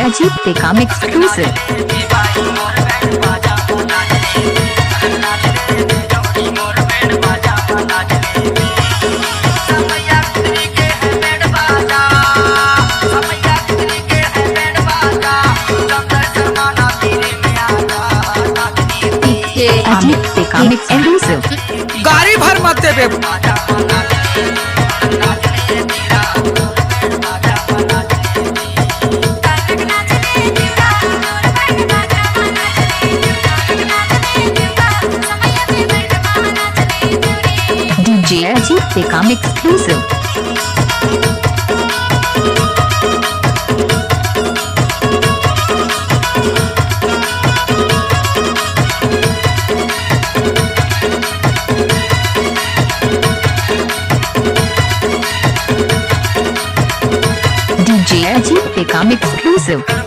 अजीत ते काम एक्सक्लूसिव। अजीत ते काम एक्सक्लूसिव। गाड़ी भर मत देबे। डीजे अजीत ते काम एक्सक्लूसिव। डीजे अजीत ते काम एक्सक्लूसिव।